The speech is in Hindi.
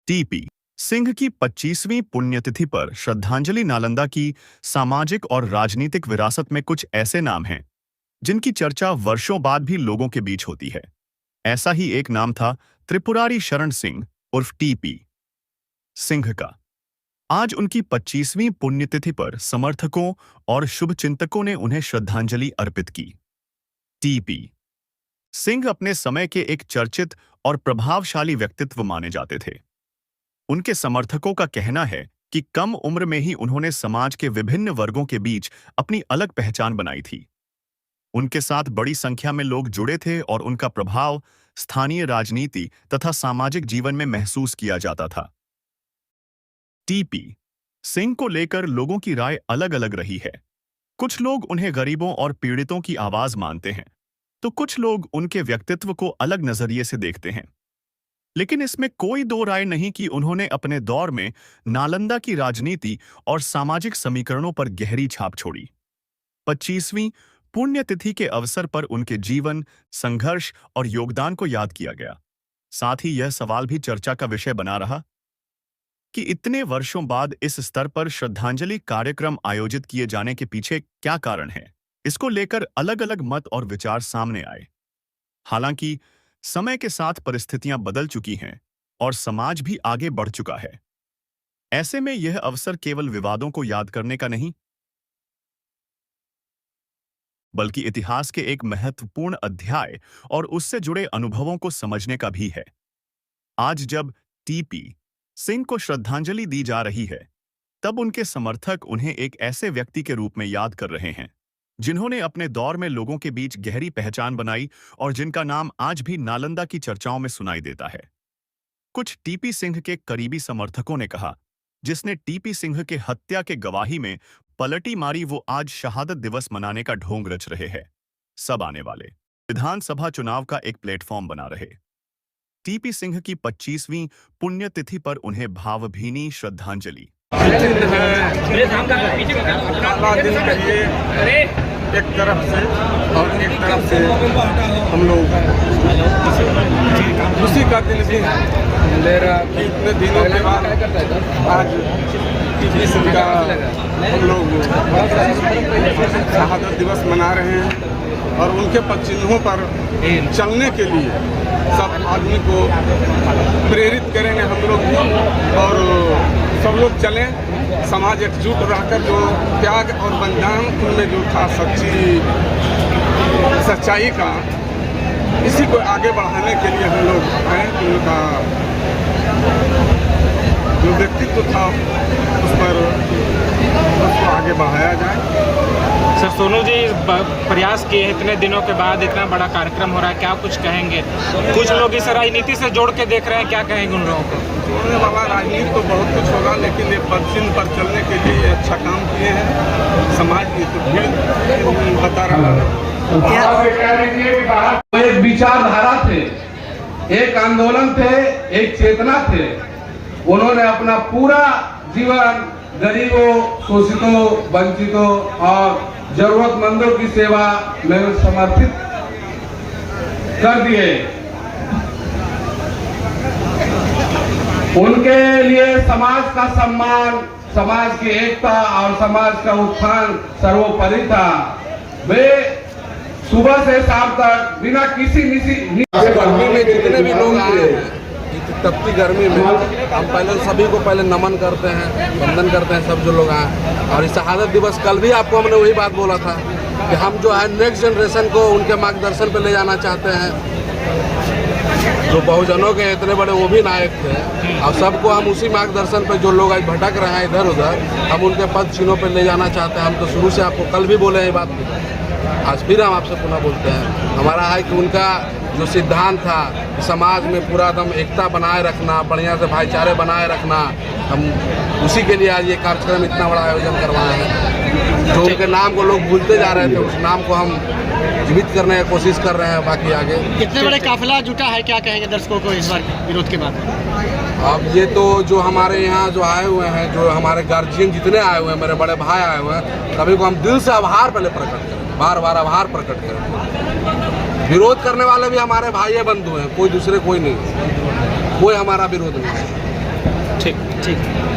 टीपी सिंह की 25वीं पुण्यतिथि पर श्रद्धांजलि। नालंदा की सामाजिक और राजनीतिक विरासत में कुछ ऐसे नाम हैं जिनकी चर्चा वर्षों बाद भी लोगों के बीच होती है। ऐसा ही एक नाम था त्रिपुरारी शरण सिंह उर्फ टीपी सिंह का। आज उनकी 25वीं पुण्यतिथि पर समर्थकों और शुभचिंतकों ने उन्हें श्रद्धांजलि अर्पित की। टीपी सिंह अपने समय के एक चर्चित और प्रभावशाली व्यक्तित्व माने जाते थे। उनके समर्थकों का कहना है कि कम उम्र में ही उन्होंने समाज के विभिन्न वर्गों के बीच अपनी अलग पहचान बनाई थी। उनके साथ बड़ी संख्या में लोग जुड़े थे और उनका प्रभाव स्थानीय राजनीति तथा सामाजिक जीवन में महसूस किया जाता था। टीपी सिंह को लेकर लोगों की राय अलग अलग रही है। कुछ लोग उन्हें गरीबों और पीड़ितों की आवाज मानते हैं, तो कुछ लोग उनके व्यक्तित्व को अलग नजरिए से देखते हैं। लेकिन इसमें कोई दो राय नहीं कि उन्होंने अपने दौर में नालंदा की राजनीति और सामाजिक समीकरणों पर गहरी छाप छोड़ी। 25वीं पुण्यतिथि के अवसर पर उनके जीवन, संघर्ष और योगदान को याद किया गया। साथ ही यह सवाल भी चर्चा का विषय बना रहा कि इतने वर्षों बाद इस स्तर पर श्रद्धांजलि कार्यक्रम आयोजित किए जाने के पीछे क्या कारण है। इसको लेकर अलग अलग मत और विचार सामने आए। हालांकि समय के साथ परिस्थितियां बदल चुकी हैं और समाज भी आगे बढ़ चुका है। ऐसे में यह अवसर केवल विवादों को याद करने का नहीं, बल्कि इतिहास के एक महत्वपूर्ण अध्याय और उससे जुड़े अनुभवों को समझने का भी है। आज जब टीपी सिंह को श्रद्धांजलि दी जा रही है, तब उनके समर्थक उन्हें एक ऐसे व्यक्ति के रूप में याद कर रहे हैं जिन्होंने अपने दौर में लोगों के बीच गहरी पहचान बनाई और जिनका नाम आज भी नालंदा की चर्चाओं में सुनाई देता है। कुछ टीपी सिंह के करीबी समर्थकों ने कहा, जिसने टीपी सिंह के हत्या के गवाही में पलटी मारी, वो आज शहादत दिवस मनाने का ढोंग रच रहे हैं। सब आने वाले विधानसभा चुनाव का एक प्लेटफॉर्म बना रहे। टीपी सिंह की 25वीं पुण्यतिथि पर उन्हें भावभीनी श्रद्धांजलि। एक तरफ से और एक तरफ से हम लोग खुशी का दिन भी है। इतने दिनों के बाद आज टीपी सिंह का हम लोग शहादत दिवस मना रहे हैं और उनके पदचिन्हों पर चलने के लिए सब आदमी को प्रेरित करेंगे हम लोग भी, और सब लोग चलें। समाज एकजुट रहकर जो त्याग और बलिदान उनमें जो था सच्चाई का, इसी को आगे बढ़ाने के लिए हम लोग आए। उनका जो व्यक्तित्व था उस पर उसको आगे बढ़ाया जाए। सर, सोनू जी प्रयास किए इतने दिनों के बाद इतना बड़ा कार्यक्रम हो रहा है, क्या कुछ कहेंगे? कुछ लोग इस राजनीति से जोड़ के देख रहे हैं, क्या कहेंगे उन लोगों को? जोड़ने वाला राजनीति तो बहुत कुछ होगा, लेकिन ये पदचिन्ह पर चलने के लिए अच्छा काम किए हैं। समाज की तो भीड़ बता रहा है। एक विचारधारा थे, एक आंदोलन थे, एक चेतना थे। उन्होंने अपना पूरा जीवन गरीबों, शोषितों, वंचितों और जरूरतमंदों की सेवा में समर्पित कर दिए। उनके लिए समाज का सम्मान, समाज की एकता और समाज का उत्थान सर्वोपरि था। वे सुबह से शाम तक बिना किसी गर्मी में जितने भी लोग आए हैं, तपती गर्मी में हम पहले सभी को पहले नमन करते हैं, वंदन करते हैं सब जो लोग आए। और इस शहादत दिवस कल भी आपको हमने वही बात बोला था कि हम जो है नेक्स्ट जनरेशन को उनके मार्गदर्शन पे ले जाना चाहते हैं। जो बहुजनों के इतने बड़े वो भी नायक थे, और सबको हम उसी मार्गदर्शन पे जो लोग आज भटक रहे हैं इधर उधर, हम उनके पद चिन्हों पे ले जाना चाहते हैं। हम तो शुरू से आपको कल भी बोले ये बात, आज फिर हम आपसे पुनः बोलते हैं। हमारा है कि उनका जो सिद्धांत था कि समाज में पूरा दम एकता बनाए रखना, बढ़िया से भाईचारे बनाए रखना, हम उसी के लिए आज ये कार्यक्रम इतना बड़ा आयोजन करवाए हैं। जो उनके नाम को लोग भूलते जा रहे थे, उस नाम को हम जीवित करने की कोशिश कर रहे हैं। बाकी आगे कितने बड़े काफिला जुटा है, क्या कहेंगे दर्शकों को इस बार विरोध के बाद? अब ये तो जो हमारे यहाँ जो आए हुए हैं, जो हमारे गार्जियन जितने आए हुए हैं, मेरे बड़े भाई आए हुए हैं, सभी को हम दिल से आभार पहले प्रकट करें, बार बार आभार प्रकट करें। विरोध करने वाले भी हमारे भाई बंधु हैं, कोई दूसरे कोई नहीं, कोई हमारा विरोध नहीं है। ठीक ठीक